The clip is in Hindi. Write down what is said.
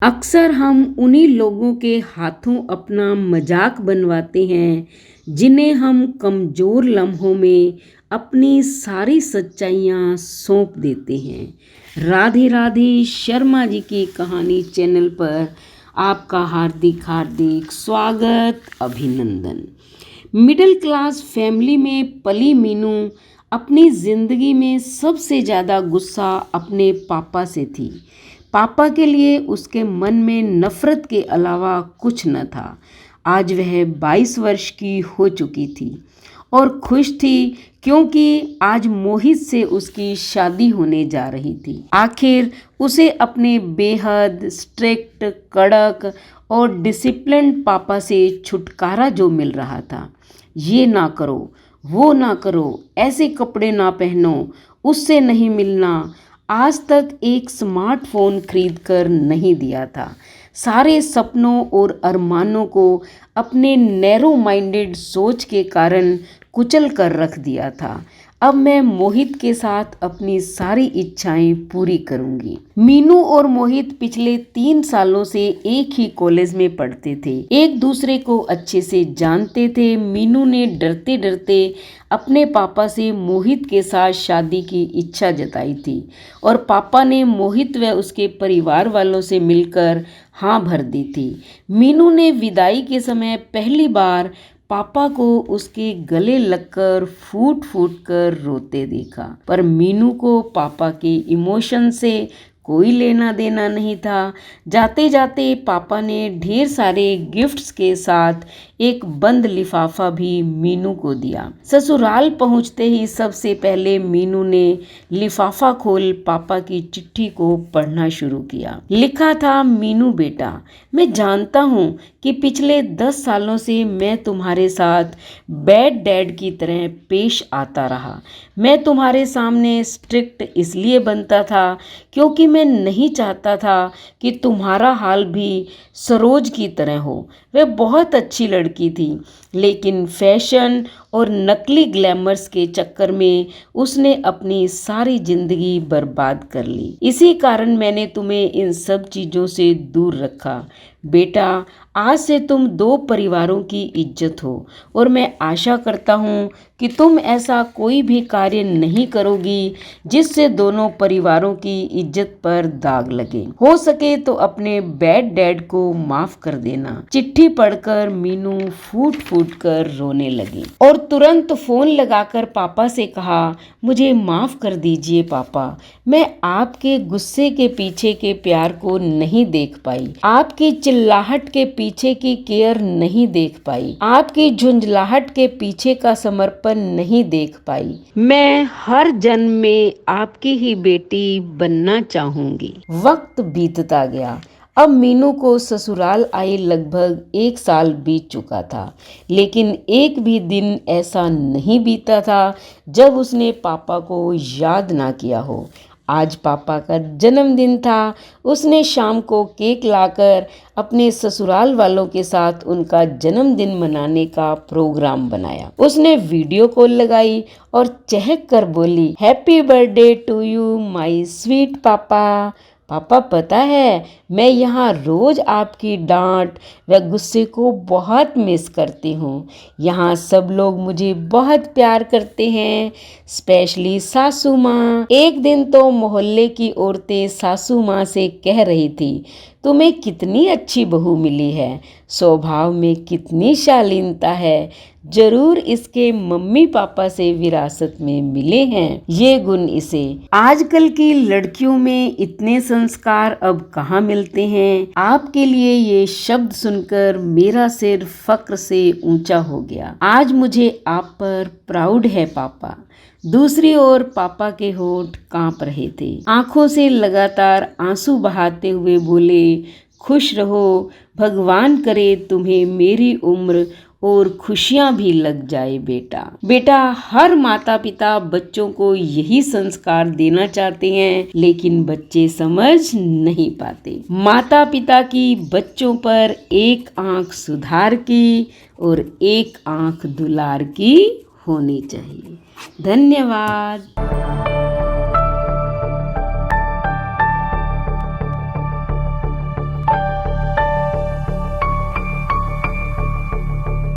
अक्सर हम उन्हीं लोगों के हाथों अपना मजाक बनवाते हैं जिन्हें हम कमज़ोर लम्हों में अपनी सारी सच्चाइयाँ सौंप देते हैं। राधे राधे शर्मा जी की कहानी चैनल पर आपका हार्दिक हार्दिक स्वागत, अभिनंदन। मिडिल क्लास फैमिली में पली मीनू अपनी ज़िंदगी में सबसे ज़्यादा गुस्सा अपने पापा से थी। पापा के लिए उसके मन में नफ़रत के अलावा कुछ न था। आज वह 22 वर्ष की हो चुकी थी और खुश थी क्योंकि आज मोहित से उसकी शादी होने जा रही थी। आखिर उसे अपने बेहद स्ट्रिक्ट, कड़क और डिसिप्लिन्ड पापा से छुटकारा जो मिल रहा था। ये ना करो, वो ना करो, ऐसे कपड़े ना पहनो, उससे नहीं मिलना, आज तक एक स्मार्टफोन खरीद कर नहीं दिया था। सारे सपनों और अरमानों को अपने नैरो माइंडेड सोच के कारण कुचल कर रख दिया था। अब मैं मोहित के साथ अपनी सारी इच्छाएं पूरी करूंगी। मीनू और मोहित पिछले 3 सालों से एक ही कॉलेज में पढ़ते थे, एक दूसरे को अच्छे से जानते थे। मीनू ने डरते डरते अपने पापा से मोहित के साथ शादी की इच्छा जताई थी और पापा ने मोहित व उसके परिवार वालों से मिलकर हाँ भर दी थी। मीनू ने विदाई के समय पहली बार पापा को उसके गले लगकर फूट फूट कर रोते देखा, पर मीनू को पापा के इमोशन से कोई लेना देना नहीं था। जाते जाते पापा ने ढेर सारे गिफ्ट्स के साथ एक बंद लिफाफा भी मीनू को दिया। ससुराल पहुंचते ही सबसे पहले मीनू ने लिफाफा खोल पापा की चिट्ठी को पढ़ना शुरू किया। लिखा था, मीनू बेटा, मैं जानता हूँ कि पिछले 10 सालों से मैं तुम्हारे साथ बैड डैड की तरह पेश आता रहा। मैं तुम्हारे सामने स्ट्रिक्ट इसलिए बनता था क्योंकि मैं नहीं चाहता था कि तुम्हारा हाल भी सरोज की तरह हो। वह बहुत अच्छी लड़की थी, लेकिन फैशन और नकली ग्लैमर्स के चक्कर में उसने अपनी सारी जिंदगी बर्बाद कर ली। इसी कारण मैंने तुम्हें इन सब चीज़ों से दूर रखा। बेटा, आज से तुम 2 परिवारों की इज्जत हो और मैं आशा करता हूँ कि तुम ऐसा कोई भी कार्य नहीं करोगी जिससे दोनों परिवारों की इज्जत पर दाग लगे। हो सके तो अपने बैड डैड को माफ कर देना। चिट्ठी पढ़कर मीनू फूट फूट कर रोने लगी और तुरंत फोन लगाकर पापा से कहा, मुझे माफ कर दीजिए पापा, मैं आपके गुस्से के पीछे के प्यार को नहीं देख पाई, आपकी चिल्लाहट के पीछे की केयर नहीं देख पाई, आपकी झुंझलाहट के पीछे का समर्पण नहीं देख पाई। मैं हर जन्म में आपकी ही बेटी बनना चाहूंगी। वक्त बीतता गया। अब मीनू को ससुराल आए लगभग 1 साल बीत चुका था, लेकिन एक भी दिन ऐसा नहीं बीता था जब उसने पापा को याद ना किया हो। आज पापा का जन्मदिन था। उसने शाम को केक लाकर अपने ससुराल वालों के साथ उनका जन्मदिन मनाने का प्रोग्राम बनाया। उसने वीडियो कॉल लगाई और चहक कर बोली, happy birthday to you my sweet papa. पापा, पता है मैं यहाँ रोज आपकी डांट व गुस्से को बहुत मिस करती हूँ। यहाँ सब लोग मुझे बहुत प्यार करते हैं, स्पेशली सासू माँ। एक दिन तो मोहल्ले की औरतें सासू माँ से कह रही थी, तुम्हें कितनी अच्छी बहू मिली है, स्वभाव में कितनी शालीनता है, जरूर इसके मम्मी पापा से विरासत में मिले हैं ये गुण इसे। आजकल की लड़कियों में इतने संस्कार अब कहाँ मिलते हैं। आपके लिए ये शब्द सुनकर मेरा सिर फक्र से ऊंचा हो गया। आज मुझे आप पर प्राउड है पापा। दूसरी ओर पापा के होंठ कांप रहे थे। आंखों से लगातार आंसू बहाते हुए बोले, खुश रहो, भगवान करे तुम्हें मेरी उम्र और खुशियां भी लग जाए बेटा। बेटा, हर माता पिता बच्चों को यही संस्कार देना चाहते हैं, लेकिन बच्चे समझ नहीं पाते। माता पिता की बच्चों पर एक आंख सुधार की और एक आंख दुलार की होनी चाहिए। धन्यवाद।